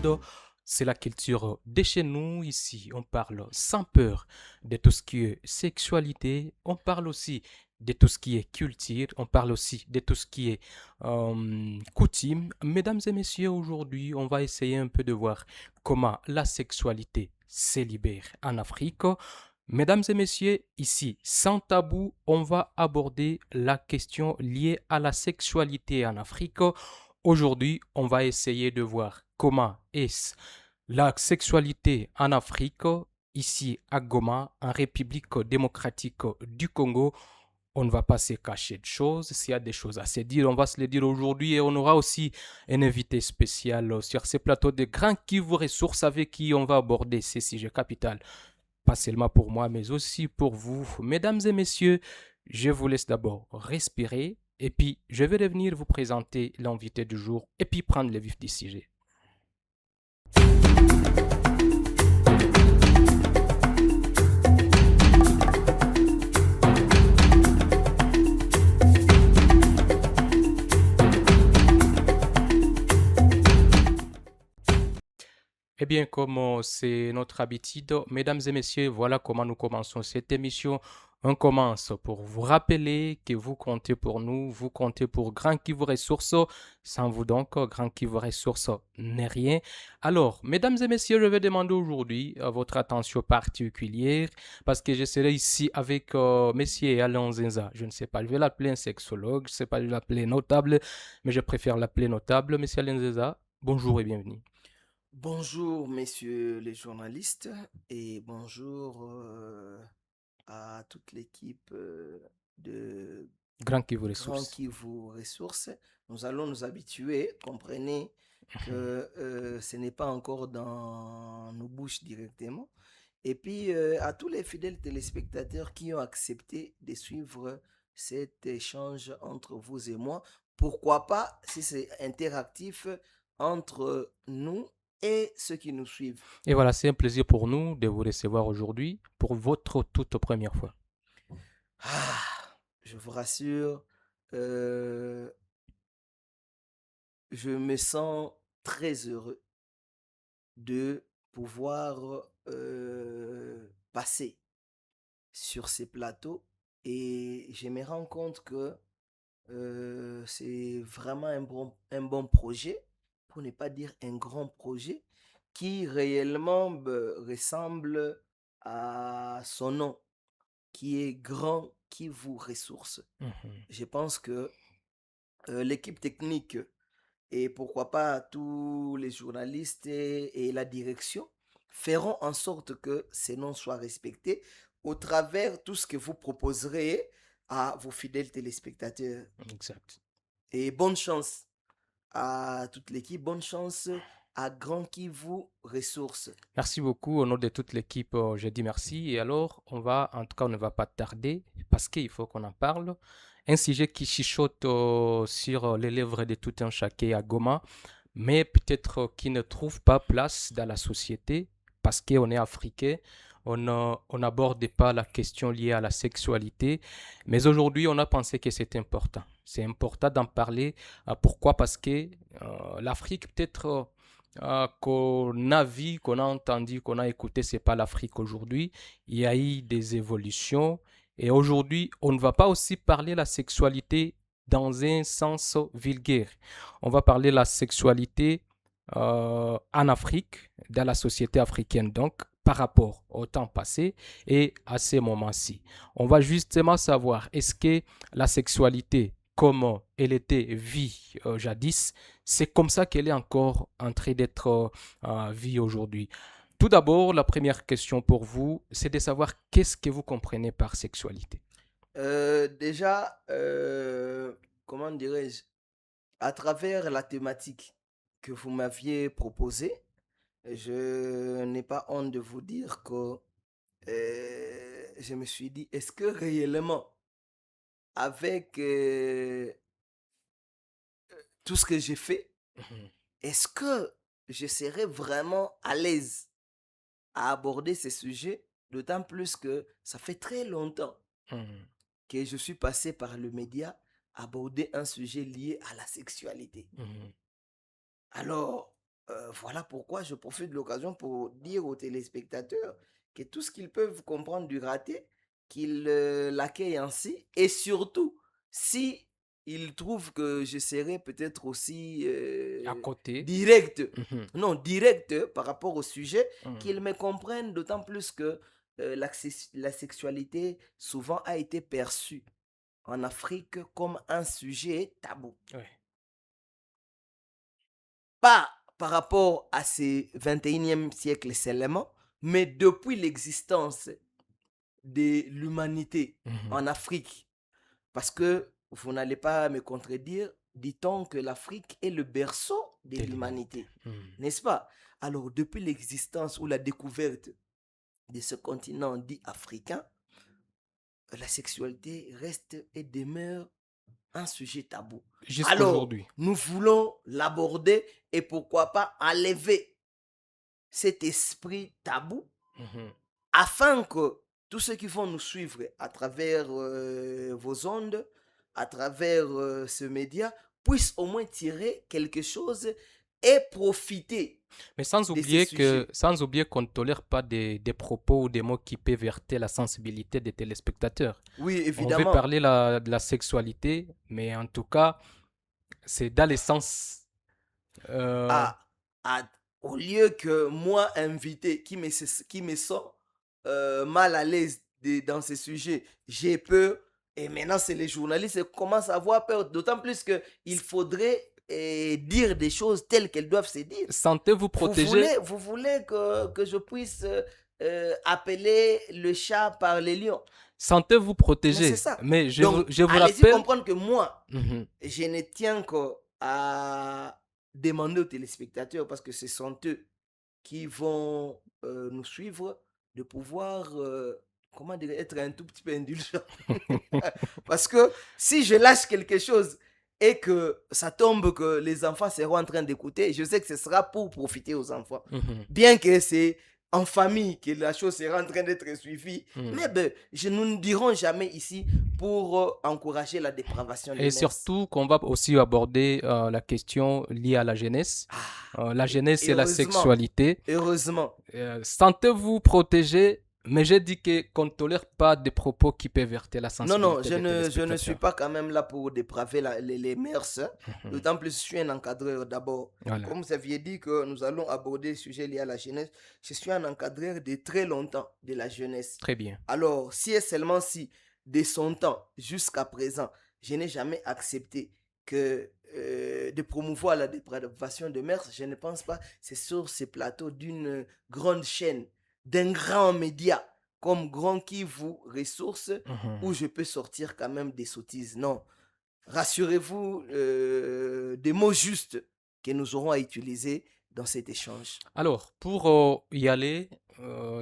monde, c'est la culture de chez nous. Ici, on parle sans peur de tout ce qui est sexualité. On parle aussi de tout ce qui est culture. On parle aussi de tout ce qui est coutume. Mesdames et messieurs, aujourd'hui, on va essayer un peu de voir comment la sexualité se libère en Afrique. Mesdames et messieurs, ici, sans tabou, on va aborder la question liée à la sexualité en Afrique. Aujourd'hui, on va essayer de voir comment est la sexualité en Afrique, ici à Goma, en République démocratique du Congo. On ne va pas se cacher de choses. S'il y a des choses à se dire, on va se les dire aujourd'hui et on aura aussi un invité spécial sur ce plateau de Grand Kivu Ressources avec qui on va aborder ces sujets capitaux. Pas seulement pour moi, mais aussi pour vous. Mesdames et messieurs, je vous laisse d'abord respirer et puis je vais revenir vous présenter l'invité du jour et puis prendre le vif du sujet. Eh bien, comme c'est notre habitude, mesdames et messieurs, voilà comment nous commençons cette émission. On commence pour vous rappeler que vous comptez pour nous, vous comptez pour Grand Kivu Ressources. Sans vous donc, Grand Kivu Ressources n'est rien. Alors, mesdames et messieurs, je vais demander aujourd'hui votre attention particulière parce que je serai ici avec Monsieur Alain Zenza. Je ne sais pas, je vais l'appeler un sexologue, je ne sais pas, je vais l'appeler notable, mais je préfère l'appeler notable. Monsieur Alain Zenza, bonjour et bienvenue. Bonjour, messieurs les journalistes, et bonjour à toute l'équipe de Grand Kivu Grand Ressources. Kivu Ressources. Nous allons nous habituer, comprenez que ce n'est pas encore dans nos bouches directement. Et puis à tous les fidèles téléspectateurs qui ont accepté de suivre cet échange entre vous et moi, pourquoi pas, si c'est interactif, entre nous et ceux qui nous suivent. Et voilà, c'est un plaisir pour nous de vous recevoir aujourd'hui pour votre toute première fois. Ah, je vous rassure, euh, je me sens très heureux de pouvoir passer sur ces plateaux, et je me rends compte que c'est vraiment un bon projet, pour ne pas dire un grand projet, qui réellement ressemble à son nom, qui est Grand Kivu Ressources. Mhm. Je pense que l'équipe technique et pourquoi pas tous les journalistes et la direction feront en sorte que ces noms soient respectés au travers tout ce que vous proposerez à vos fidèles téléspectateurs. Exact. Et bonne chance à toute l'équipe, bonne chance à Grand Kivu Ressources. Merci beaucoup. Au nom de toute l'équipe, je dis merci. Et alors, en tout cas, on ne va pas tarder parce qu'il faut qu'on en parle. Un sujet qui chichote sur les lèvres de tout un chacun à Goma, mais peut-être qui ne trouve pas place dans la société parce qu'on est africain. On n'aborde pas la question liée à la sexualité. Mais aujourd'hui, on a pensé que c'est important. C'est important d'en parler. Pourquoi? Parce que l'Afrique, peut-être qu'on a vu, qu'on a entendu, qu'on a écouté, c'est pas l'Afrique aujourd'hui. Il y a eu des évolutions. Et aujourd'hui, on ne va pas aussi parler de la sexualité dans un sens vulgaire. On va parler de la sexualité en Afrique, dans la société africaine, donc par rapport au temps passé et à ces moments-ci. On va justement savoir est-ce que la sexualité, comme elle était vue jadis, c'est comme ça qu'elle est encore en train d'être vue aujourd'hui. Tout d'abord, la première question pour vous, c'est de savoir qu'est-ce que vous comprenez par sexualité. Déjà, comment dirais-je, à travers la thématique que vous m'aviez proposée, je n'ai pas honte de vous dire que je me suis dit, est-ce que réellement, avec tout ce que j'ai fait, Mhm. est-ce que je serais vraiment à l'aise à aborder ces sujets, d'autant plus que ça fait très longtemps Mhm. que je suis passé par le média aborder un sujet lié à la sexualité. Mhm. Alors, Voilà pourquoi je profite de l'occasion pour dire aux téléspectateurs que tout ce qu'ils peuvent comprendre du raté, qu'ils l'accueillent ainsi. Et surtout, si ils trouvent que je serai peut-être aussi À côté. direct, Mhm, non, direct par rapport au sujet, mhm. qu'ils me comprennent d'autant plus que la sexualité souvent a été perçue en Afrique comme un sujet tabou. Ouais. Pas par rapport à ce 21e siècle seulement, mais depuis l'existence de l'humanité Mhm. en Afrique. Parce que vous n'allez pas me contredire, dit-on que l'Afrique est le berceau de De l'humanité. l'humanité, Mhm. n'est-ce pas? Alors, depuis l'existence ou la découverte de ce continent dit africain, la sexualité reste et demeure un sujet tabou. Alors, Jusqu'aujourd'hui. nous voulons l'aborder et pourquoi pas enlever cet esprit tabou Mhm. afin que tous ceux qui vont nous suivre à travers vos ondes, à travers ce média, puissent au moins tirer quelque chose et profiter Mais sans de ces oublier sujets. sans oublier qu'on ne tolère pas des propos ou des mots qui peuvent heurter la sensibilité des téléspectateurs. Oui, On veut évidemment. parler de la sexualité, mais en tout cas, c'est dans l'essence. Euh, à, au lieu que moi, invité, qui me sent mal à l'aise dans ces sujets, j'ai peur. Et maintenant, c'est les journalistes qui commencent à avoir peur. D'autant plus qu'il faudrait dire des choses telles qu'elles doivent se dire. Sentez-vous protégé. Vous voulez que je puisse appeler le chat par les lions. Sentez-vous Mais c'est protégé. ça. Mais Donc, je vous allez-y rappelle. comprendre que moi, Mhm, je ne tiens qu'à demander aux téléspectateurs, parce que ce sont eux qui vont nous suivre, de pouvoir, comment dire, être un tout petit peu indulgent. Parce que si je lâche quelque chose et que ça tombe, que les enfants seront en train d'écouter, je sais que ce sera pour profiter aux enfants. mhm, Bien que c'est en famille que la chose sera en train d'être suivie, mais mhm. ben, nous ne dirons jamais ici pour encourager la dépravation des Et mœurs. surtout qu'on va aussi aborder la question liée à la jeunesse. Ah, La jeunesse et la heureusement, sexualité. heureusement. Sentez-vous protégé, mais j'ai dit qu'on ne tolère pas des propos qui peuvent heurter la Non, non, sensibilité des je ne suis téléspectateurs. pas quand même là pour dépraver les mœurs, hein. Mhm. D'autant plus, je suis un encadreur d'abord. Voilà, Comme vous aviez dit que nous allons aborder le sujet lié à la jeunesse, je suis un encadreur de très longtemps de la jeunesse. très bien. Alors, si et seulement si, de son temps jusqu'à présent, je n'ai jamais accepté que de promouvoir la dépravation de mœurs, je ne pense pas c'est sur ces plateaux d'une grande chaîne, d'un grand média comme Grand Kivu Ressources, où Mhm. je peux sortir quand même des sottises. Non, rassurez-vous, des mots justes que nous aurons à utiliser dans cet échange. Alors, pour y aller,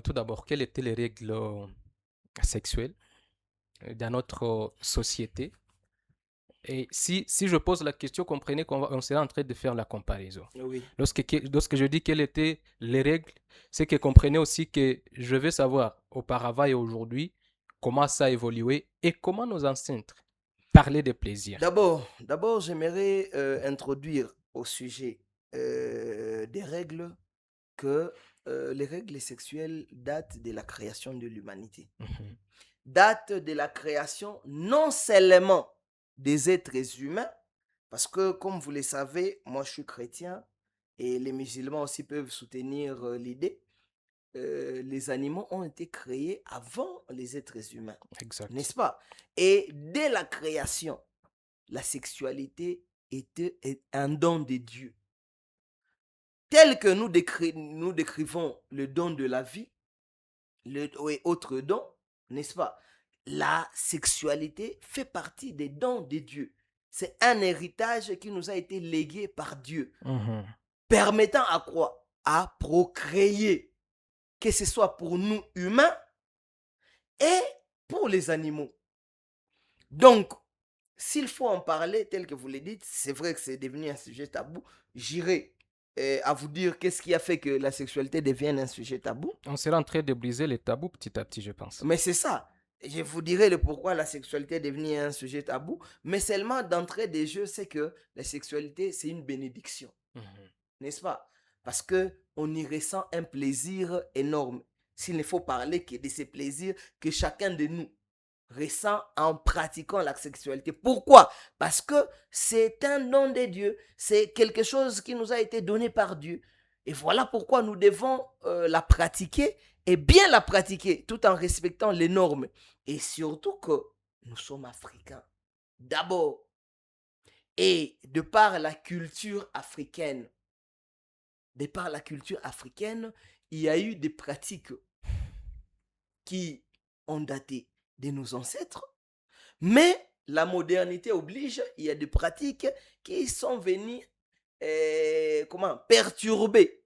tout d'abord, quelles étaient les règles sexuelles dans notre société? Et si je pose la question, comprenez on sera en train de faire la comparaison. Oui. Lorsque je dis quelles étaient les règles, c'est que comprenez aussi que je veux savoir auparavant et aujourd'hui comment ça a évolué et comment nos ancêtres parlaient des plaisirs. D'abord, j'aimerais introduire au sujet des règles que les règles sexuelles datent de la création de l'humanité. Mhm, Datent de la création non seulement des êtres humains, parce que comme vous le savez, moi je suis chrétien et les musulmans aussi peuvent soutenir l'idée. Les animaux ont été créés avant les êtres humains, exact. n'est-ce pas? Et dès la création, la sexualité était un don de Dieu. Tel que nous décrivons le don de la vie, et autres dons, n'est-ce pas? La sexualité fait partie des dons de Dieu. C'est un héritage qui nous a été légué par Dieu, Mhm, permettant à quoi? À procréer, que ce soit pour nous humains et pour les animaux. Donc, s'il faut en parler tel que vous le dites, c'est vrai que c'est devenu un sujet tabou. J'irai à vous dire qu'est-ce qui a fait que la sexualité devienne un sujet tabou. On sera en train de briser les tabous petit à petit, je pense. Mais c'est ça. Je vous dirai le pourquoi la sexualité est devenue un sujet tabou. Mais seulement d'entrée des jeux, c'est que la sexualité, c'est une bénédiction. Mhm, N'est-ce pas? parce qu'on y ressent un plaisir énorme. S'il ne faut parler que de ces plaisirs que chacun de nous ressent en pratiquant la sexualité. Pourquoi? Parce que c'est un don de Dieu, c'est quelque chose qui nous a été donné par Dieu. Et voilà pourquoi nous devons la pratiquer et bien la pratiquer tout en respectant les normes. Et surtout que nous sommes africains. D'abord, et de par la culture africaine, il y a eu des pratiques qui ont daté de nos ancêtres, mais la modernité oblige, il y a des pratiques qui sont venues perturber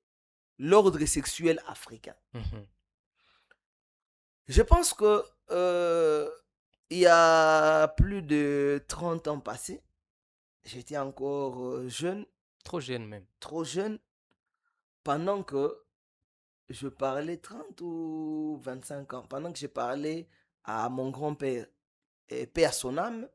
l'ordre sexuel africain. Je pense que il y a plus de 30 ans passés, j'étais encore jeune, Trop jeune même. trop jeune, pendant que je parlais 30 ou 25 ans, pendant que je parlais à mon grand-père, et paix à son âme,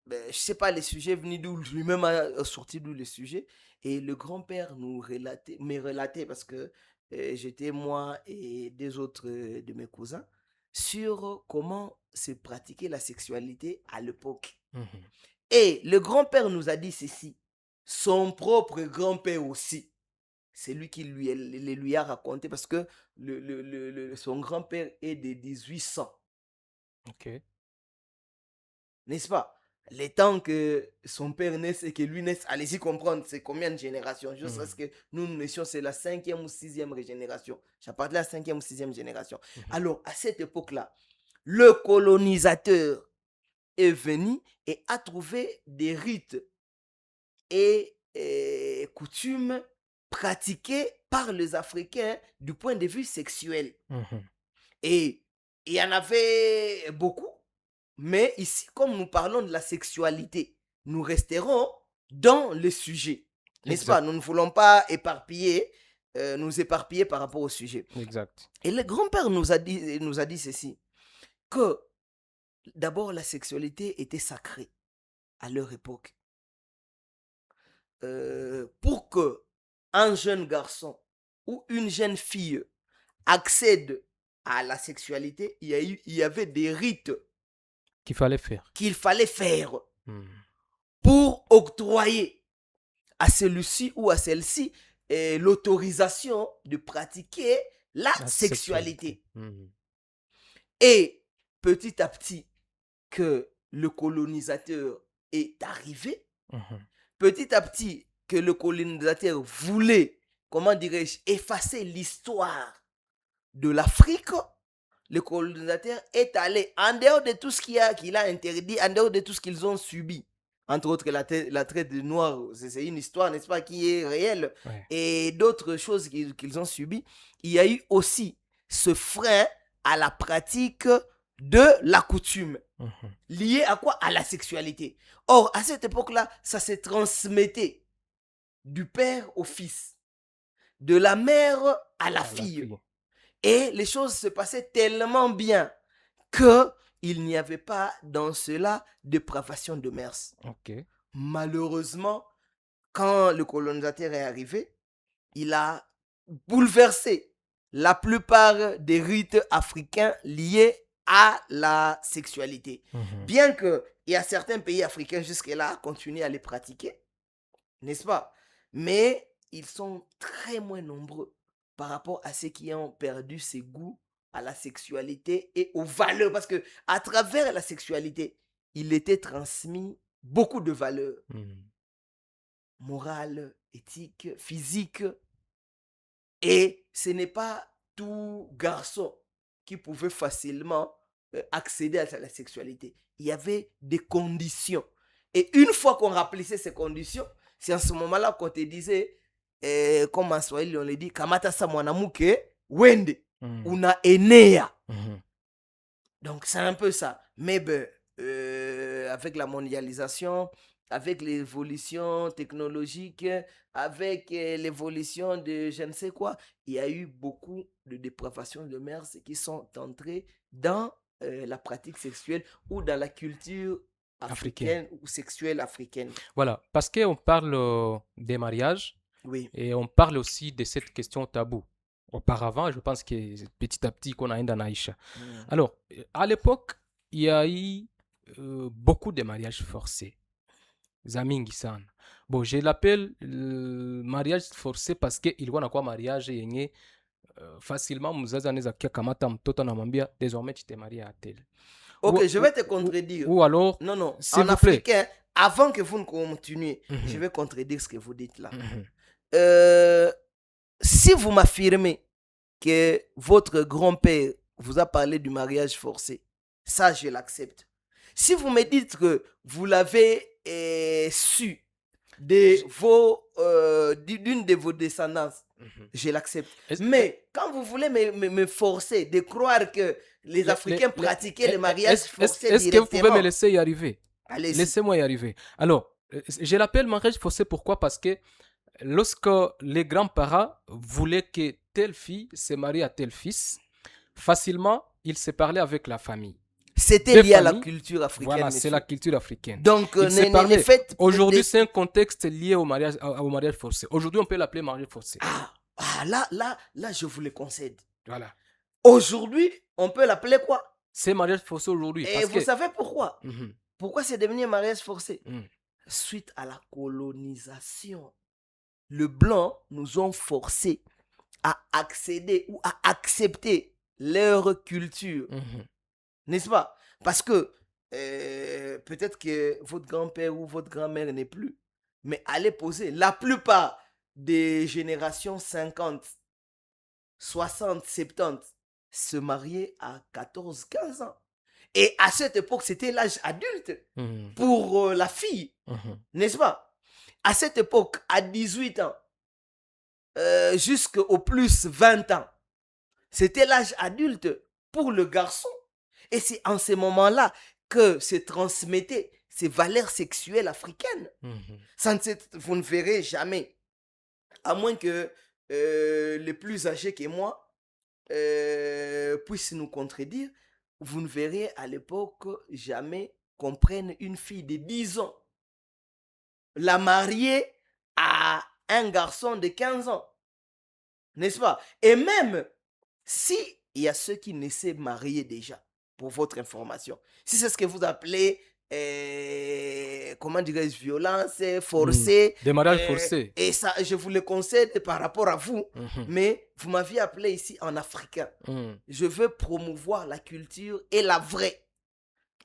ben, je sais pas, les sujets venus d'où, lui-même a sorti d'où les sujets, et le grand-père me relatait, parce que j'étais moi et des autres de mes cousins, sur comment se pratiquer la sexualité à l'époque. Et le grand-père nous a dit ceci, son propre grand-père aussi. C'est lui qui lui a raconté parce que son grand-père est de 1800. Ok. N'est-ce pas? Les temps que son père naisse et que lui naisse, allez-y comprendre, c'est combien de générations? Juste parce que nous naissions, c'est la 5e ou 6e génération. J'appartiens à la 5e ou 6e génération. Alors, à cette époque-là, le colonisateur est venu et a trouvé des rites et coutumes pratiquées par les Africains du point de vue sexuel. Et il y en avait beaucoup, mais ici, comme nous parlons de la sexualité, nous resterons dans le sujet. N'est-ce pas? Nous ne voulons pas nous éparpiller par rapport au sujet. Exact. Et le grand-père nous a dit ceci, que d'abord la sexualité était sacrée à leur époque. Pour que un jeune garçon ou une jeune fille accède à la sexualité, il y avait des rites Qu'il fallait faire. Pour octroyer à celui-ci ou à celle-ci l'autorisation de pratiquer la sexualité. Et petit à petit que le colonisateur est arrivé, petit à petit que le colonisateur voulait, comment dirais-je, effacer l'histoire de l'Afrique, le colonisateur est allé en dehors de tout ce qu'il a interdit, en dehors de tout ce qu'ils ont subi. Entre autres, la traite des Noirs, c'est une histoire, n'est-ce pas, qui est réelle. Ouais. Et d'autres choses qu'ils ont subies. Il y a eu aussi ce frein à la pratique de la coutume. Lié à quoi? À la sexualité. Or, à cette époque-là, ça se transmettait du père au fils, de la mère à la fille. Et les choses se passaient tellement bien qu'il n'y avait pas dans cela de dépravation de mœurs. Malheureusement, quand le colonisateur est arrivé, il a bouleversé la plupart des rites africains liés à la sexualité. Bien qu'il y a certains pays africains jusque-là continuent à les pratiquer, n'est-ce pas? Mais ils sont très moins nombreux par rapport à ceux qui ont perdu ce goût à la sexualité et aux valeurs. Parce que à travers la sexualité, il était transmis beaucoup de valeurs. Morales, éthiques, physiques. Et ce n'est pas tout garçon qui pouvait facilement accéder à la sexualité. Il y avait des conditions. Et une fois qu'on remplissait ces conditions, c'est en ce moment-là qu'on te disait, comme en Swahili on le dit, kamata sa mwanamuke wende, una enea. Donc c'est un peu ça. Mais avec la mondialisation, avec l'évolution technologique, avec l'évolution de je ne sais quoi, il y a eu beaucoup de dépravations de mœurs qui sont entrées dans la pratique sexuelle ou dans la culture africaine ou sexuelle africaine. Voilà, parce qu'on parle des mariages, Oui. Et on parle aussi de cette question taboue. Auparavant, je pense que petit à petit qu'on a un Aïcha. Mm. Alors, à l'époque, il y a eu beaucoup de mariages forcés. Zamingi sana. Bon, je l'appelle mariage forcé parce que il wana kwa mariage yenye facilement mzazi anaweza kia kamata mtoto anamwambia désormais tu te maries à tel. Ok, je vais te contredire. Ou alors, Non, non. s'il En vous plaît. africain, avant que vous ne continuiez, je Mhm, vais contredire ce que vous dites là. mhm, Euh, si vous m'affirmez que votre grand-père vous a parlé du mariage forcé, ça, je l'accepte. Si vous me dites que vous l'avez su d'une de vos descendances, mhm. je l'accepte. Est-ce- Mais quand vous voulez me forcer de croire que les Africains pratiquaient le mariage forcé est-ce que vous pouvez me directement, laisser y arriver? allez-y. Laissez-moi y arriver. Alors, je l'appelle mariage forcé pourquoi? Parce que lorsque les grands-parents voulaient que telle fille se marie à tel fils, facilement, ils se parlaient avec la famille. C'était Deux lié à la familles, culture africaine, voilà, c'est la monsieur. culture africaine. Donc, Ils se ne parlaient. faites... Aujourd'hui, c'est un contexte lié au mariage forcé. Aujourd'hui, on peut l'appeler mariage forcé. Là, je vous le concède. Voilà. Aujourd'hui, on peut l'appeler quoi? C'est mariage forcé aujourd'hui. Et Parce vous que... savez pourquoi? Mhm, Pourquoi c'est devenu un mariage forcé? mhm. Suite à la colonisation. Le blanc nous ont forcés à accéder ou à accepter leur culture. Mhm. N'est-ce pas? Parce que peut-être que votre grand-père ou votre grand-mère n'est plus. Mais allez poser. La plupart des générations 50, 60, 70 se mariaient à 14, 15 ans. Et à cette époque, c'était l'âge adulte Mhm. pour la fille. Mhm. N'est-ce pas? À cette époque, à 18 ans, jusqu'au plus 20 ans, c'était l'âge adulte pour le garçon. Et c'est en ces moments-là que se transmettaient ces valeurs sexuelles africaines. Mhm. Vous ne verrez jamais, à moins que les plus âgés que moi puissent nous contredire, vous ne verrez à l'époque jamais qu'on prenne une fille de 10 ans, la marier à un garçon de 15 ans. N'est-ce pas? Et même si il y a ceux qui naissaient mariés déjà, pour votre information, si c'est ce que vous appelez, comment dirais-je, violence forcée, Des mariages forcés. et ça, je vous le concède par rapport à vous, Mhm. mais vous m'aviez appelé ici en africain. Mhm. Je veux promouvoir la culture et la vraie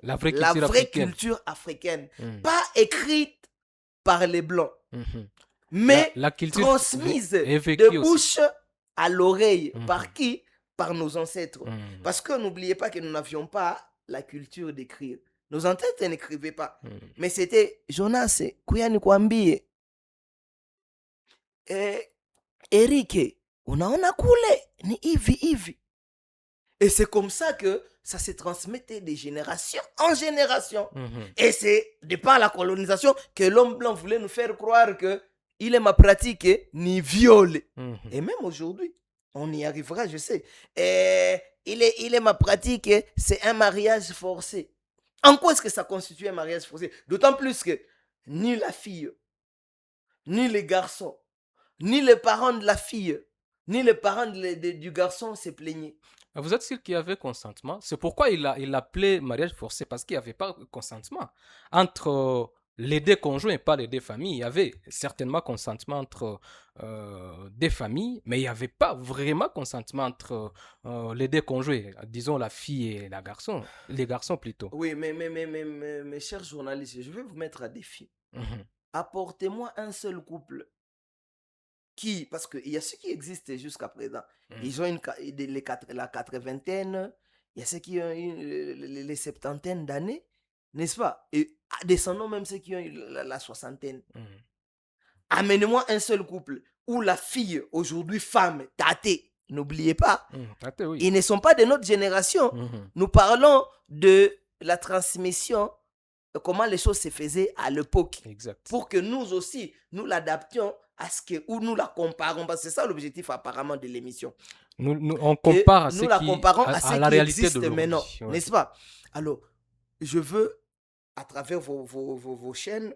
vraie culture africaine, Mhm. pas écrite par les blancs, Mhm. mais La culture transmise est vécue de aussi. bouche à l'oreille. Mhm. Par qui? Par nos ancêtres. Mhm. Parce que n'oubliez pas que nous n'avions pas la culture d'écrire. Nos ancêtres n'écrivaient pas. Mhm. Mais c'était Jonas, kuya nikwambie, Eric, unaona kule ni hivi hivi. Et c'est comme ça que ça se transmettait de génération en génération. Mhm. Et c'est de par la colonisation que l'homme blanc voulait nous faire croire que il est ma pratique ni viole. Mhm. Et même aujourd'hui, on y arrivera, je sais. Et il est ma pratique, c'est un mariage forcé. En quoi est-ce que ça constitue un mariage forcé? D'autant plus que ni la fille, ni les garçons, ni les parents de la fille, ni les parents du garçon se plaignaient. Vous êtes sûr qu'il y avait consentement? C'est pourquoi il l'appelait mariage forcé, parce qu'il n'y avait pas de consentement entre les deux conjoints et pas les deux familles. Il y avait certainement consentement entre des familles, mais il n'y avait pas vraiment consentement entre les deux conjoints, disons la fille et les garçons plutôt. Oui, mais mes chers journalistes, je vais vous mettre à défi. Mhm. Apportez-moi un seul couple qui, parce qu'il y a ceux qui existent jusqu'à présent, ils ont la 80, il y a ceux qui ont les 70 d'années, n'est-ce pas? Et descendons même ceux qui ont la 60. Mhm. Amenez-moi un seul couple où la fille, aujourd'hui femme, tâtée, n'oubliez pas, Tâté, oui. ils ne sont pas de notre génération. Mhm. Nous parlons de la transmission, de comment les choses se faisaient à l'époque, Exact. pour que nous aussi, nous l'adaptions à ce que, ou nous la comparons, parce que c'est ça l'objectif apparemment de l'émission. On compare nous la comparons à ce la qui réalité existe d'aujourd'hui. maintenant, Ouais. n'est-ce pas? Alors, je veux, à travers vos chaînes,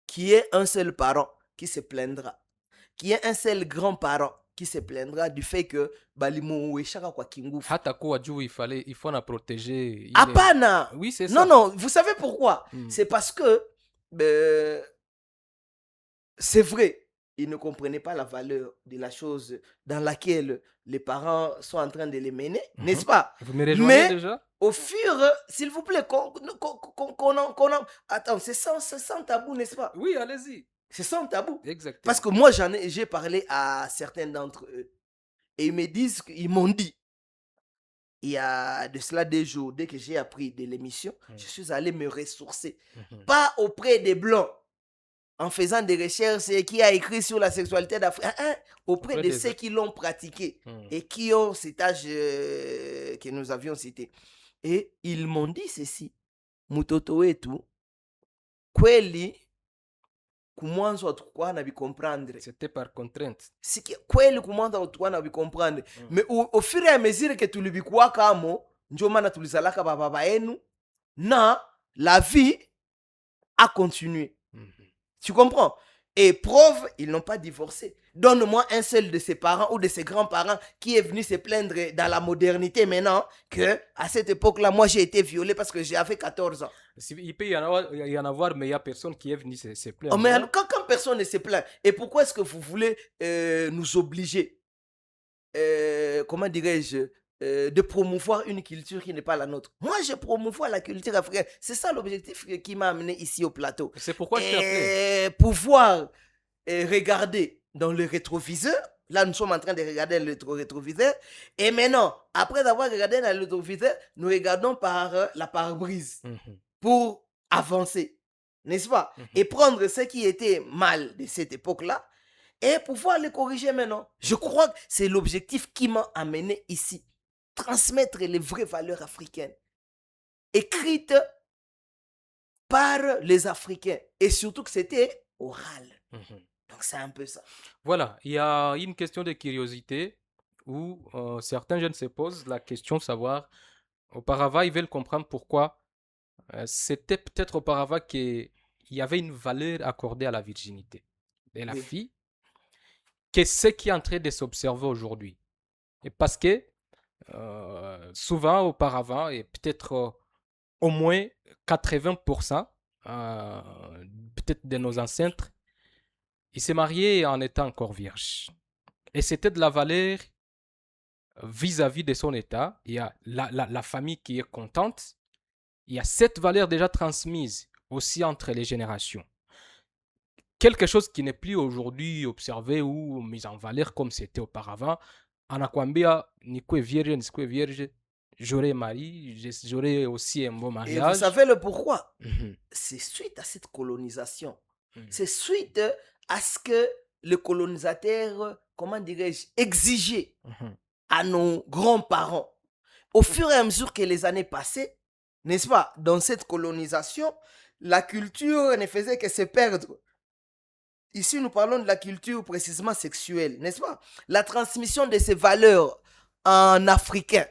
qu'il y ait un seul parent qui se plaindra, qu'il y ait un seul grand-parent qui se plaindra du fait que balimuweshaka kwa kingufu. Hata kuwa juu il faut na protéger ile. Hapana. Oui, c'est Non, ça. non, vous savez pourquoi? Mm. C'est parce que c'est vrai, ils ne comprenaient pas la valeur de la chose dans laquelle les parents sont en train de les mener, n'est-ce pas? Vous me rejoignez Mais déjà? au fur, s'il vous plaît, attends, c'est sans tabou, n'est-ce pas? Oui, allez-y. C'est sans tabou. Exactement. Parce que moi, j'ai parlé à certains d'entre eux. Et ils me disent, ils m'ont dit, il y a de cela des jours, dès que j'ai appris de l'émission, je suis allé me ressourcer. Pas auprès des Blancs, en faisant des recherches et qui a écrit sur la sexualité d'Afrique, auprès de ceux qui l'ont pratiqué et qui ont cet âge que nous avions cité. Et ils m'ont dit ceci, Mutoto et tout, kweli kumwanzo hatukuwa na comprendre. C'était par contrainte. Kweli kumwanzo hatukuwa na comprendre. Mais au fur et à mesure que tulibikuwa kamo, ndio maana tulizalaka baba yenu, na la vie a continué. Tu comprends? Et preuve, ils n'ont pas divorcé. Donne-moi un seul de ses parents ou de ses grands-parents qui est venu se plaindre dans la modernité maintenant que à cette époque-là, moi j'ai été violé parce que j'avais 14 ans. Il peut y en avoir, mais il n'y a personne qui est venu se plaindre. Oh, mais quand personne ne se plaint, et pourquoi est-ce que vous voulez nous obliger, comment dirais-je, de promouvoir une culture qui n'est pas la nôtre? Moi, je promouvois la culture africaine. C'est ça l'objectif qui m'a amené ici au plateau. C'est pourquoi je t'ai appelé. Pouvoir regarder dans le rétroviseur. Là, nous sommes en train de regarder le rétroviseur. Et maintenant, après avoir regardé dans le rétroviseur, nous regardons par la pare-brise pour avancer, n'est-ce pas? Et prendre ce qui était mal de cette époque-là et pouvoir les corriger maintenant. Je crois que c'est l'objectif qui m'a amené ici. Transmettre les vraies valeurs africaines, écrites par les Africains. Et surtout que c'était oral. Donc c'est un peu ça. Voilà, il y a une question de curiosité où certains jeunes se posent la question de savoir, auparavant, ils veulent comprendre pourquoi c'était peut-être auparavant qu'il y avait une valeur accordée à la virginité de la fille, que ce qui est en train de s'observer aujourd'hui. Et parce que souvent auparavant, et peut-être au moins 80% peut-être de nos ancêtres, ils se mariaient en étant encore vierges. Et c'était de la valeur vis-à-vis de son état. Il y a la famille qui est contente. Il y a cette valeur déjà transmise aussi entre les générations. Quelque chose qui n'est plus aujourd'hui observé ou mis en valeur comme c'était auparavant. Anakwambia, nikwe vierge, j'aurai mari, j'aurai aussi un beau mariage. Et vous savez le pourquoi? C'est suite à cette colonisation. C'est suite à ce que le colonisateur, comment dirais-je, exigeait à nos grands-parents. Au fur et à mesure que les années passaient, n'est-ce pas, dans cette colonisation, la culture ne faisait que se perdre. Ici, nous parlons de la culture précisément sexuelle, n'est-ce pas? La transmission de ces valeurs en africain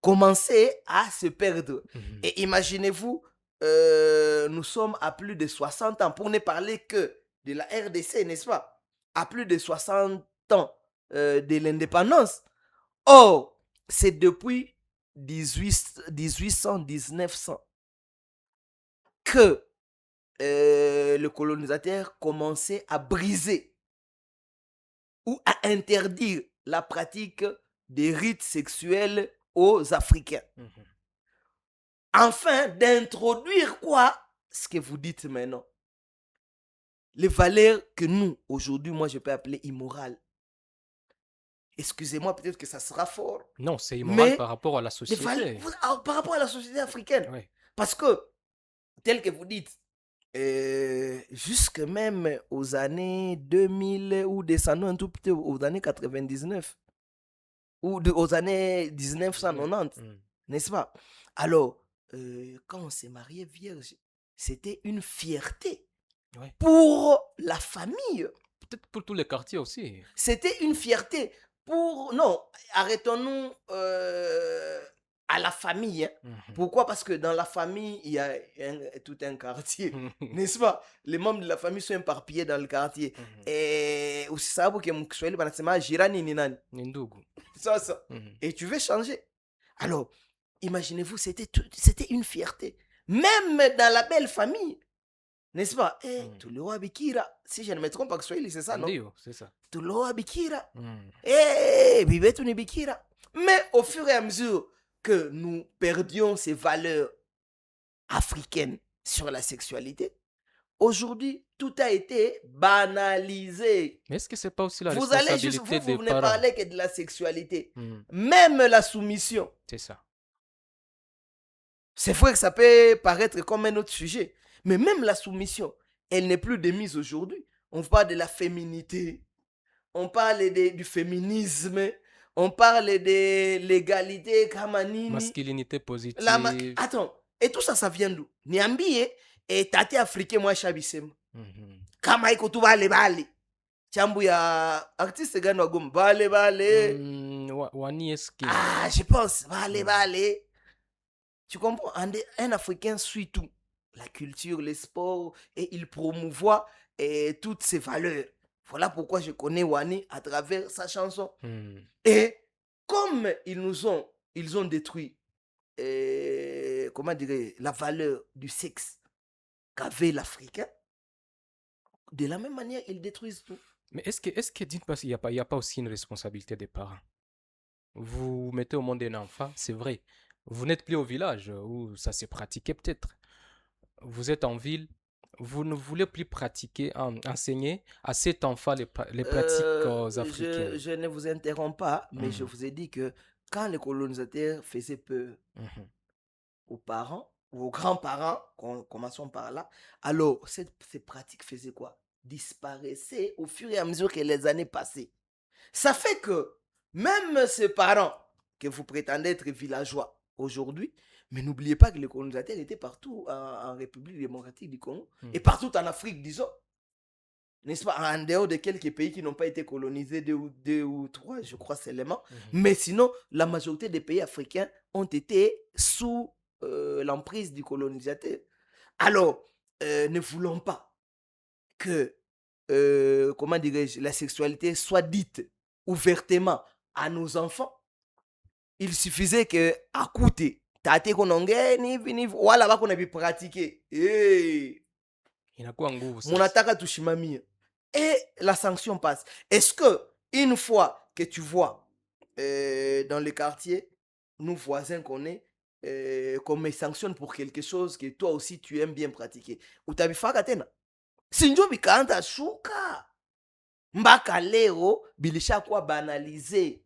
commençait à se perdre. Et imaginez-vous, nous sommes à plus de 60 ans, pour ne parler que de la RDC, n'est-ce pas? À plus de 60 ans de l'indépendance. Or, c'est depuis 1800-1900 que le colonisateur commençait à briser ou à interdire la pratique des rites sexuels aux Africains. Afin d'introduire quoi? Ce que vous dites maintenant. Les valeurs que nous, aujourd'hui, moi je peux appeler immorales. Excusez-moi, peut-être que ça sera fort. Non, c'est immoral mais par rapport à la société. Par rapport à la société africaine. Oui. Parce que, tel que vous dites, jusque même aux années 2000 ou descendons un tout petit peu aux années 99 ou aux années 1990, n'est-ce pas? Alors, quand on s'est marié vierge, c'était une fierté pour la famille. Peut-être pour tous les quartiers aussi. C'était une fierté pour... Non, arrêtons-nous à la famille. Pourquoi? Parce que dans la famille, il y a tout un quartier, n'est-ce pas? Les membres de la famille sont éparpillés dans le quartier. Et usisabu que mkiswahili banasema jirani ni nani? Ni ndugu. Ça. Et tu veux changer. Alors, imaginez-vous, c'était une fierté. Même dans la belle famille. N'est-ce pas? Tulioa bikira. Si je ne me trompe pas, Kiswahili, c'est ça, non? Ndio, c'est ça. Tulioa bikira. Bibetu ni bikira. Mais au fur et à mesure que nous perdions ces valeurs africaines sur la sexualité, aujourd'hui, tout a été banalisé. Mais est-ce que c'est pas aussi la Vous allez responsabilité juste, des vous venez parents? parler que de la sexualité. Même la soumission. C'est ça. C'est vrai que ça peut paraître comme un autre sujet. Mais même la soumission, elle n'est plus de mise aujourd'hui. On parle de la féminité. On parle du féminisme. On parle de l'égalité kamanini. Masculinité positive. Attends, et tout ça, ça vient d'où? Niambie, et tate africain, moi, chabisem. Kama iko tu bale. Chambu ya artiste gani wa Goma? Bale. Wani eski. Ah, je pense, bale. Tu comprends? Un Africain suit tout. La culture, les sports, et il promouvoit toutes ces valeurs. Voilà pourquoi je connais Wani à travers sa chanson. Et comme ils ont détruit, comment dirais, la valeur du sexe qu'avait l'Africain, de la même manière, ils détruisent tout. Mais est-ce que dites pas, il n'y a pas aussi une responsabilité des parents? Vous mettez au monde un enfant, c'est vrai. Vous n'êtes plus au village où ça s'est pratiqué peut-être. Vous êtes en ville, vous ne voulez plus pratiquer, enseigner à cet enfant les pratiques africaines. Je ne vous interromps pas, mais je vous ai dit que quand les colonisateurs faisaient peur aux parents ou aux grands-parents, commençons par là, alors ces pratiques faisaient quoi? Disparaissaient au fur et à mesure que les années passaient. Ça fait que même ces parents que vous prétendez être villageois aujourd'hui, mais n'oubliez pas que les colonisateurs étaient partout en République démocratique du Congo et partout en Afrique, disons. N'est-ce pas? En dehors de quelques pays qui n'ont pas été colonisés, deux ou trois, je crois seulement. Mais sinon, la majorité des pays africains ont été sous l'emprise du colonisateur. Alors, ne voulons pas que, comment dirais-je, la sexualité soit dite ouvertement à nos enfants. Il suffisait que à côté tate konongea hivi wala bako na bipratiquer inakuwa nguvu sasa. Munataka tushimamie et la sanction passe. Est-ce que une fois que tu vois dans les quartiers nous voisins qu'on est qu'on me sanctionne pour quelque chose que toi aussi tu aimes bien pratiquer, utabifaka tena? Sinjo bikaanza shuka mpaka leo bilishakuwa banalize.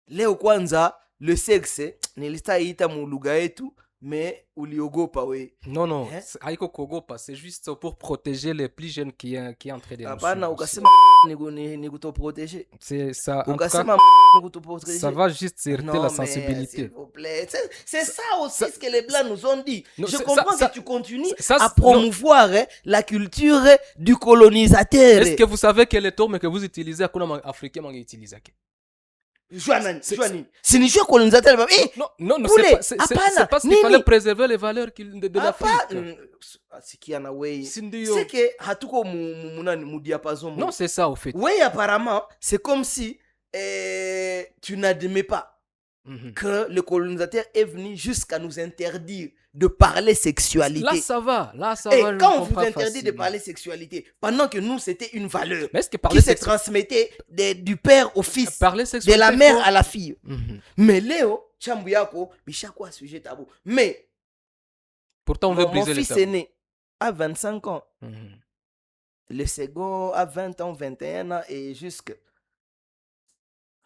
Leo kwanza le sexe nilistaita mu lugha yetu mais uliogopa we. Non, haiko kuogopa, c'est juste pour protéger les plus jeunes qui est en train de nous. Hapana, ukasema ni kutoprotéger. C'est ça. Ukasema ni kutoprotéger. Ça va juste heurter la sensibilité. S'il vous plaît. C'est ça aussi ce que les blancs nous ont dit. Non, je comprends que tu continues à promouvoir promouvoir la culture du colonisateur. Est-ce que vous savez que les termes que vous utilisez à quoi africain m'a utilisé? Sinijue colonisateur. Non, c'est parce qu'il fallait préserver les valeurs de l'Afrique. C'est que hatuko mu diapason. Non, c'est ça au fait. Oui, apparemment, c'est comme si tu n'admets pas que le colonisateur est venu jusqu'à nous interdire de parler sexualité. Là, ça va. Et quand on vous interdit de parler sexualité, pendant que nous, c'était une valeur qui se transmettait du père au fils, de la mère à la fille. Mais Léo, Chambuyako, Bichakwa, sujet tabou. Mais, pourtant, on veut briser mon fils est né à 25 ans. Le second à 20 ans, 21 ans et jusque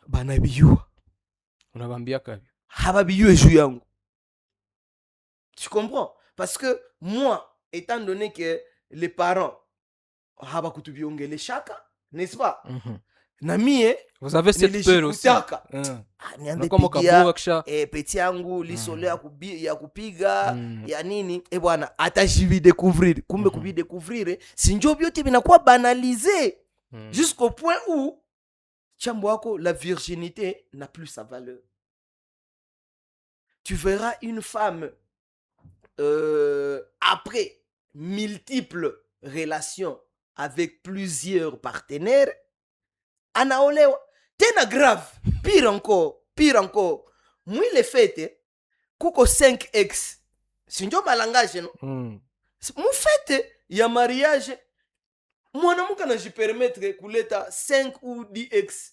Banabiyu. Tu comprends? Parce que moi, étant donné que les parents, n'est-ce pas? Vous avez cette peur aussi. Petit yangu lisolo ya kupiga ya nini bwana atajividécouvrir kumbe kuvidécouvrir sinjo byote binakuwa banalisé jusqu'au point où chambo wako la virginité n'a plus sa valeur. tu verras une femme après multiples relations avec plusieurs partenaires, anaolewa tena grave. Pire encore, mwile fete kuko 5x, sinjo malangage no. Mufete ya mariage mwanamke anajipermettre kuleta 5 ou 10x,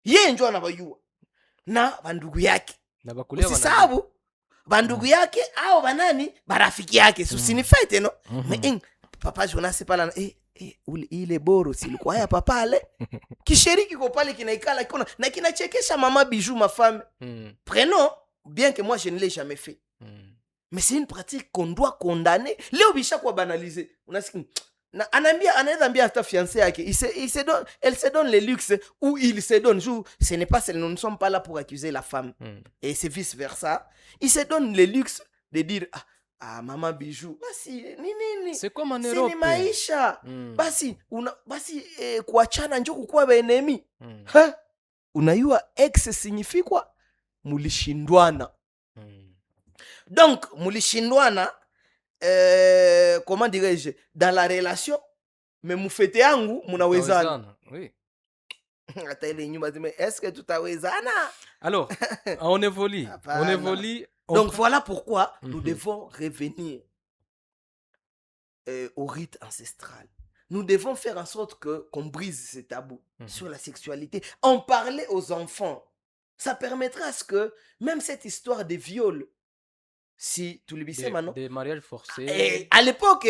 ye njo anabayua na bandugu yake. Usisabu bandugu yake au banani barafiki yake, susinifete no. Papa Jonas pala ile boro silikuwa ya papa ale kishiriki ko pale kinaikala kona na kinachekesha mama Bijou ma femme. Prenons, bien que moi je ne l'ai jamais fait, mais c'est une pratique qu'on doit condamner. Leo bisha kwa banaliser. Unasikia anaweza ambia hata fiancé yake elle se donne le luxe ou il se donne, ce n'est pas, nous ne sommes pas là pour accuser la femme, et c'est vice versa. Il se donne le luxe de dire mama Bijou, basi nini, c'est comme en Europe, ni maisha. Basi kuachana njo kukuwa benemi. Unayua ex signifie quoi? Mulishindwana. Donc mulishindwana, comment dirais-je, dans la relation, mais mufete yangu munawezana. Oui. Est-ce que tutawezana? Alors, on évolue. On évolue. Donc voilà pourquoi nous devons revenir au rite ancestral. Nous devons faire en sorte qu'on brise ces tabous sur la sexualité. En parler aux enfants. Ça permettra à ce que même cette histoire de viol, si tu le sais maintenant, des mariages forcés. À l'époque,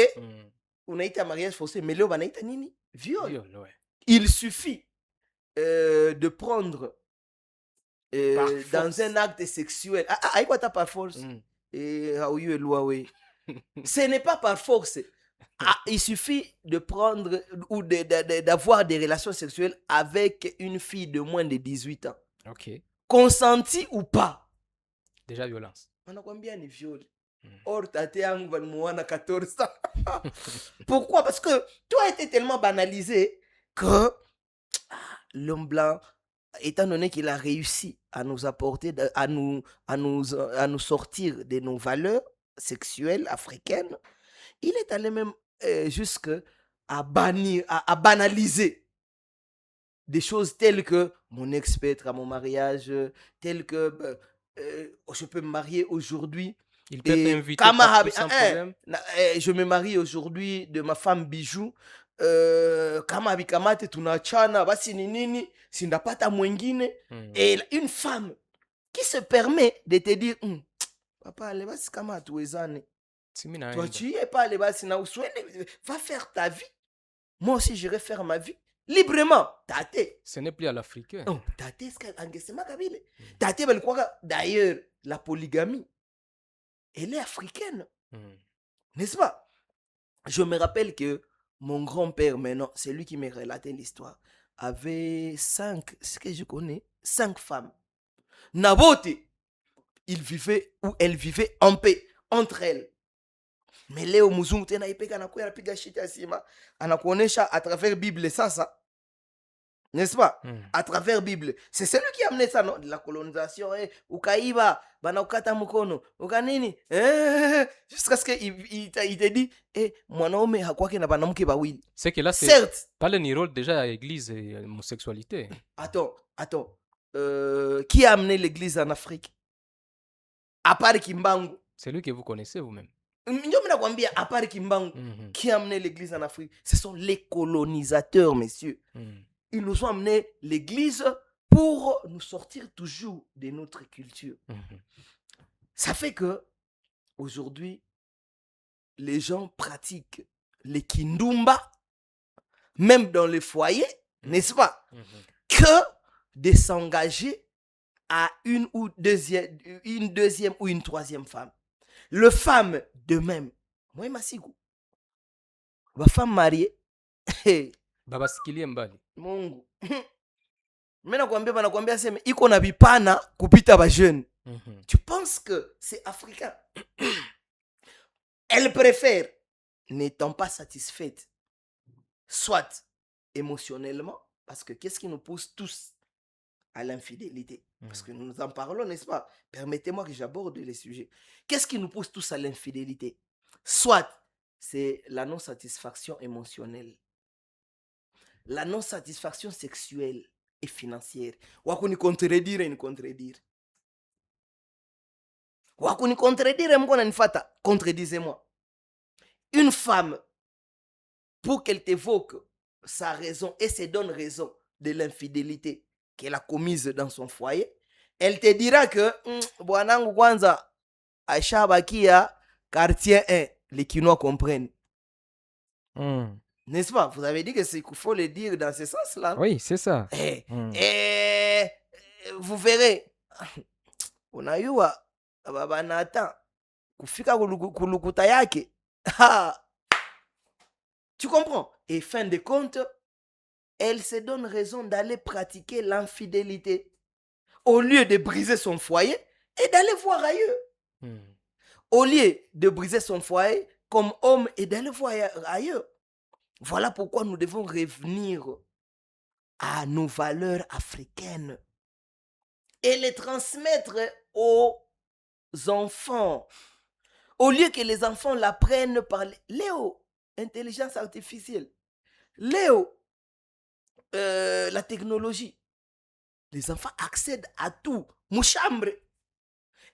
on a été à mariage forcé, mais là, on a été nini? Viol. Ouais. Il suffit de prendre dans un acte sexuel. Quoi t'as par force? Ce n'est pas par force. Il suffit de prendre ou d'avoir des relations sexuelles avec une fille de moins de 18 ans. Ok. Consenti ou pas. Déjà violence. On a combien de viols? Or, tate yangu balimuana 14 ans. Pourquoi? Parce que tout a été tellement banalisé que l'homme blanc, étant donné qu'il a réussi à nous apporter, à nous sortir de nos valeurs sexuelles africaines, il est allé même jusqu'à bannir, à banaliser des choses telles que mon ex peut être à mon mariage, telles que je peux me marier aujourd'hui. Il peut t'inviter sans problème. Je me marie aujourd'hui de ma femme Bijou. Kama bikamate tunachana basi ni nini sindapata mwingine. Et une femme qui se permet de te dire papa le basi kama hatuwezane, toi tu y es pas le basi na uswende, va faire ta vie, moi aussi j'irai faire ma vie librement. Tate ce n'est plus à l'africain. Tate angesema kabile tate balikuwa. D'ailleurs la polygamie elle est africaine, n'est-ce pas? Je me rappelle que mon grand-père, maintenant, c'est lui qui m'a relaté l'histoire, avait 5, ce que je connais, 5 femmes. Nabote, il vivait ou elle vivait en paix entre elles. Mais Léo Muzungu tena ipeka anakuya anapiga shit asima, anakuonesha à travers Bible ça. N'est-ce pas? À travers Bible. C'est celui qui a amené ça, non? De la colonisation, ukaiba, bana ukata mkono, ukanini, jusqu'à ce qu'il te dit, mwanaume hakwake na banamuke bawili. C'est que là, c'est certes pas le rôle déjà à l'église et l'homosexualité. Attends. Qui a amené l'église en Afrique? À part Kimbangu. C'est lui que vous connaissez vous-même. À part Kimbangu, qui a amené l'église en Afrique? Ce sont les colonisateurs, messieurs. Ils nous ont amené l'église pour nous sortir toujours de notre culture. Ça fait que aujourd'hui, les gens pratiquent les kindumba, même dans les foyers, n'est-ce pas? Que de s'engager à une deuxième ou une troisième femme. Le femme de même. Moi, Masiku. Ma femme mariée. Baba sikilie mbali. Mungu. Mimi nakwambia sema iko na bipana kupita ba jeune. Tu penses que c'est africain? Elle préfère, n'étant pas satisfaite, soit émotionnellement, parce que qu'est-ce qui nous pousse tous à l'infidélité? parce que nous en parlons, n'est-ce pas? Permettez-moi que j'aborde les sujets. Qu'est-ce qui nous pousse tous à l'infidélité? Soit c'est la non-satisfaction émotionnelle, la non-satisfaction sexuelle et financière. Wakuni contredire ni contredire. Wakuni contredire mko nifata. Contredisez-moi. Une femme, pour qu'elle t'évoque sa raison et se donne raison de l'infidélité qu'elle a commise dans son foyer, elle te dira que bwanangu kwanza ashabakia quartier 1, les Quinois comprennent. N'est-ce pas? Vous avez dit que c'est qu'il faut le dire dans ce sens-là. Oui, c'est ça. Et vous verrez, unayua baba Nathan kufika kulukuta yake. Tu comprends? Et fin de compte, elle se donne raison d'aller pratiquer l'infidélité au lieu de briser son foyer et d'aller voir ailleurs. Au lieu de briser son foyer comme homme et d'aller voir ailleurs. Voilà pourquoi nous devons revenir à nos valeurs africaines et les transmettre aux enfants. Au lieu que les enfants l'apprennent par Léo, intelligence artificielle. Léo, la technologie. Les enfants accèdent à tout. Mouchambre.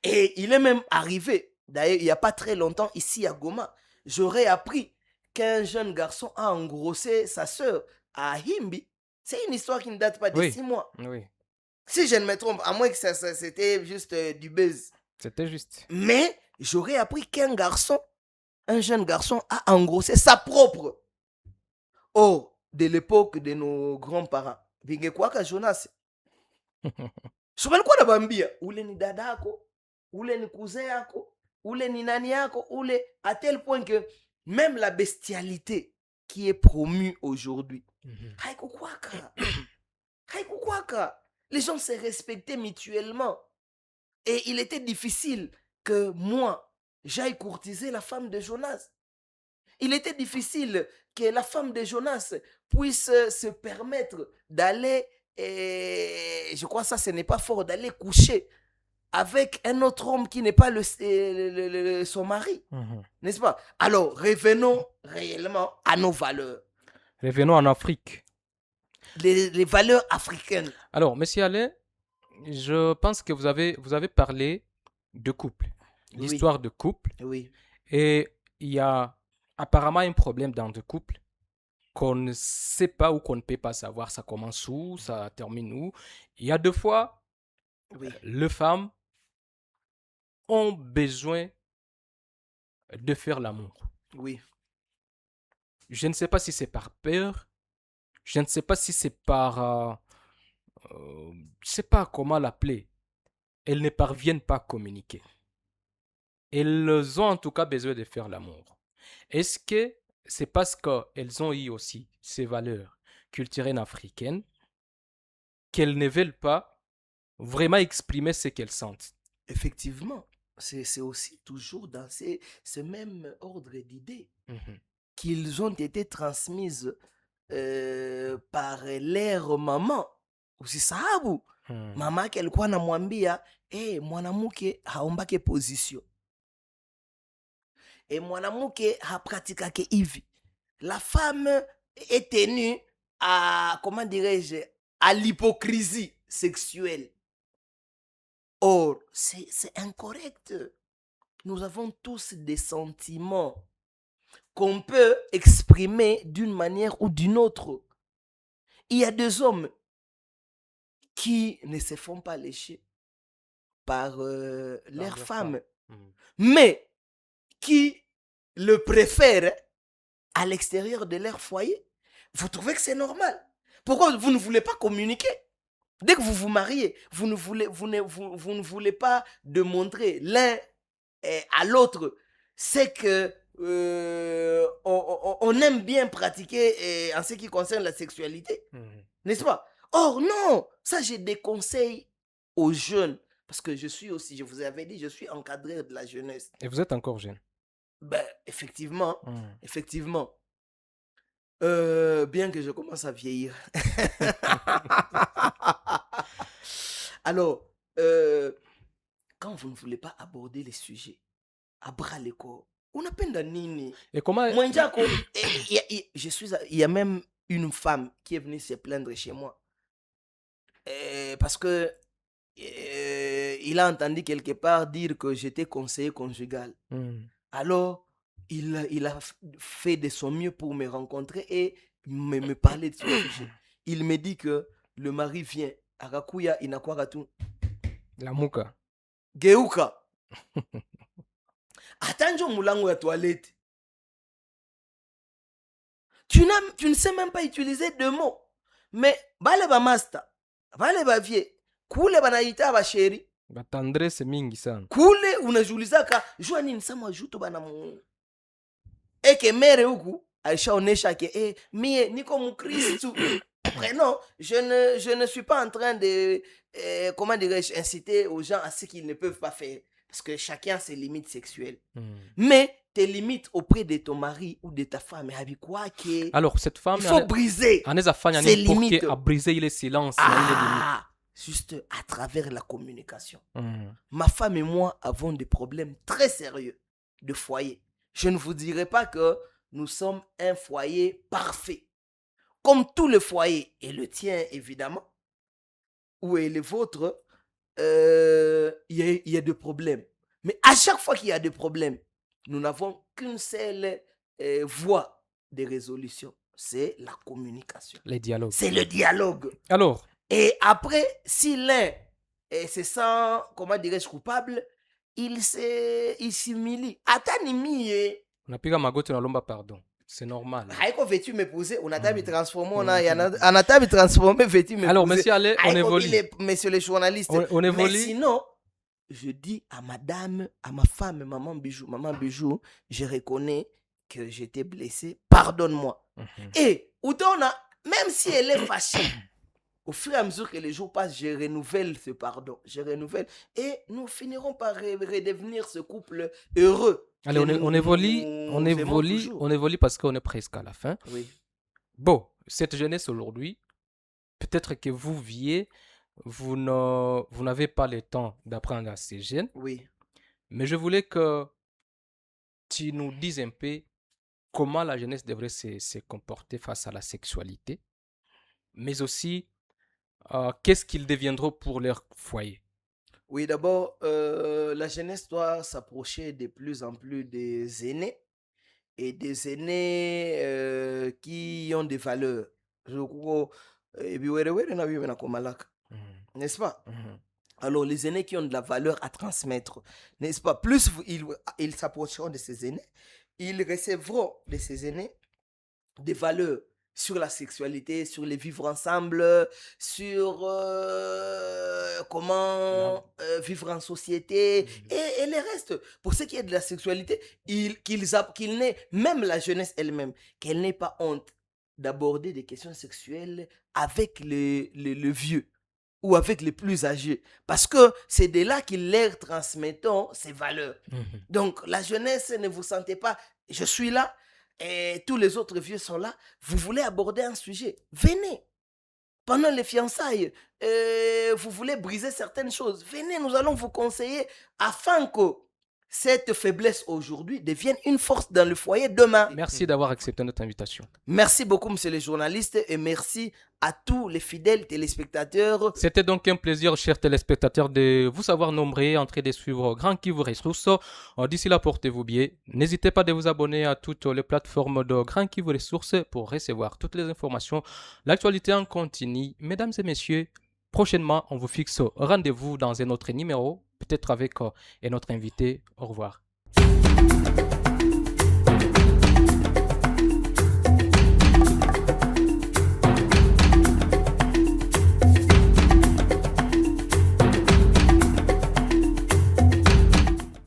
Et il est même arrivé, d'ailleurs, il n'y a pas très longtemps, ici à Goma, j'aurais appris qu'un jeune garçon a engrossé sa sœur à Himbi. C'est une histoire qui ne date pas de 6 mois. Oui. Si je ne me trompe, à moins que c'était juste du buzz. C'était juste. Mais j'aurais appris qu'un garçon, un jeune garçon, a engrossé sa propre. Oh, de l'époque de nos grands-parents. Bingekwaka Jonas. Sobalikuwa nabambia ule ni dadako, ule ni cousin yako, ule ni nani yako, ule, à tel point que même la bestialité qui est promue aujourd'hui, haikukwaka. Les gens se respectaient mutuellement. Et il était difficile que moi, j'aille courtiser la femme de Jonas. Il était difficile que la femme de Jonas puisse se permettre d'aller, et je crois que ça, ce n'est pas fort, d'aller coucher avec un autre homme qui n'est pas son mari. N'est-ce pas? Alors, revenons réellement à nos valeurs. Revenons en Afrique. Les valeurs africaines. Alors, monsieur Alain, je pense que vous avez parlé de couple, l'histoire de couple. Oui. Et il y a apparemment un problème dans le couple qu'on ne sait pas ou qu'on ne peut pas savoir. Ça commence où, ça termine où. Il y a deux fois, les femmes ont besoin de faire l'amour. Oui. Je ne sais pas si c'est par peur, je ne sais pas si c'est par... je ne sais pas comment l'appeler. Elles ne parviennent pas à communiquer. Elles ont en tout cas besoin de faire l'amour. Est-ce que c'est parce qu'elles ont eu aussi ces valeurs culturelles africaines qu'elles ne veulent pas vraiment exprimer ce qu'elles sentent? Effectivement, c'est aussi toujours dans ce même ordre d'idées qu'ils ont été transmises par leur maman. Usisahabu mama yake alikuwa anamwambia mwanamke haombake position et mwanamke hapratikake hivi. La femme est tenue à, comment dirais-je, à l'hypocrisie sexuelle. Or, c'est incorrect. Nous avons tous des sentiments qu'on peut exprimer d'une manière ou d'une autre. Il y a des hommes qui ne se font pas lécher par leur femme, mais qui le préfèrent à l'extérieur de leur foyer. Vous trouvez que c'est normal? Pourquoi vous ne voulez pas communiquer? Dès que vous vous mariez, vous ne voulez pas démontrer l'un à l'autre c'est que on aime bien pratiquer en ce qui concerne la sexualité. N'est-ce pas? Or non, ça je déconseille aux jeunes, parce que je suis aussi, je vous avais dit, je suis encadré de la jeunesse. Et vous êtes encore jeune. Ben, effectivement, effectivement. Bien que je commence à vieillir. Alors, quand vous ne voulez pas aborder les sujets à bras le corps, unapenda nini? Et comment... Mwenjako, il y a même une femme qui est venue se plaindre chez moi. Parce que il a entendu quelque part dire que j'étais conseiller conjugal. Alors, il a fait de son mieux pour me rencontrer et me parler de ce sujet. Il me dit que le mari vient. Akakuya inakwaratu. La muka. Geuka. Attends, mulango ya toilette. Tu ne sais même pas utiliser deux mots. Mais, bale ba master, bale ba vie, kule banaita ba chéri. Ba tendresse mingi sana. Kule unajulizaka, jua nini sama juto bana mu. Eke mere huku, aishaonesha ke, mie, niko mukristu. Non, je ne suis pas en train de, comment dirais-je, inciter aux gens à ce qu'ils ne peuvent pas faire. Parce que chacun a ses limites sexuelles. Mais tes limites auprès de ton mari ou de ta femme, alors cette femme, il faut briser ses limites. À briser les silences. Juste à travers la communication. Ma femme et moi avons des problèmes très sérieux de foyer. Je ne vous dirai pas que nous sommes un foyer parfait. Comme tout le foyer, et le tien évidemment, ou est le vôtre, il y a des problèmes. Mais à chaque fois qu'il y a des problèmes, nous n'avons qu'une seule voie de résolution. C'est la communication. Les dialogues. C'est le dialogue. Alors. Et après, si l'un se sent, comment dirais-je, coupable, il s'humilie. Atanimi. On a piqué ma gote, on a l'omba pardon. C'est normal. Haïko vêtu m'épouser, on a tabi transformé, on a tabi transformé vêtu m'épouser. Alors, monsieur Allais, on évolue. Messieurs les journalistes. On évolue. Mais sinon, je dis à madame, à ma femme, maman Bijou, je reconnais que j'étais blessé, pardonne-moi. Et, Oudona, même si elle est fâchée, au fur et à mesure que les jours passent, je renouvelle ce pardon. Je renouvelle. Et nous finirons par redevenir ce couple heureux. Allez, on évolue parce qu'on est presque à la fin. Oui. Bon, cette jeunesse aujourd'hui, peut-être que vous vous n'avez pas le temps d'apprendre à ces jeunes. Oui. Mais je voulais que tu nous dises un peu comment la jeunesse devrait se comporter face à la sexualité, mais aussi qu'est-ce qu'ils deviendront pour leur foyer. Oui, d'abord, la jeunesse doit s'approcher de plus en plus des aînés et des aînés qui ont des valeurs. N'est-ce pas? Alors, les aînés qui ont de la valeur à transmettre, n'est-ce pas? Plus ils s'approcheront de ces aînés, ils recevront de ces aînés des valeurs sur la sexualité, sur les vivre ensemble, sur comment vivre en société et le reste. Pour ce qui est de la sexualité, qu'il n'ait, même la jeunesse elle-même, qu'elle n'ait pas honte d'aborder des questions sexuelles avec le vieux ou avec les plus âgés. Parce que c'est de là qu'ils leur transmettent ces valeurs. Donc, la jeunesse, ne vous sentez pas, je suis là, et tous les autres vieux sont là, vous voulez aborder un sujet, venez. Pendant les fiançailles, vous voulez briser certaines choses, venez, nous allons vous conseiller afin que cette faiblesse aujourd'hui devienne une force dans le foyer demain. Merci d'avoir accepté notre invitation. Merci beaucoup, monsieur le journaliste, et merci à tous les fidèles téléspectateurs. C'était donc un plaisir, chers téléspectateurs, de vous savoir nombreux en train de suivre Grand Kivu Ressources. D'ici là, portez-vous bien. N'hésitez pas de vous abonner à toutes les plateformes de Grand Kivu Ressources pour recevoir toutes les informations. L'actualité en continue. Mesdames et messieurs, prochainement, on vous fixe rendez-vous dans un autre numéro, peut-être avec un autre invité. Au revoir.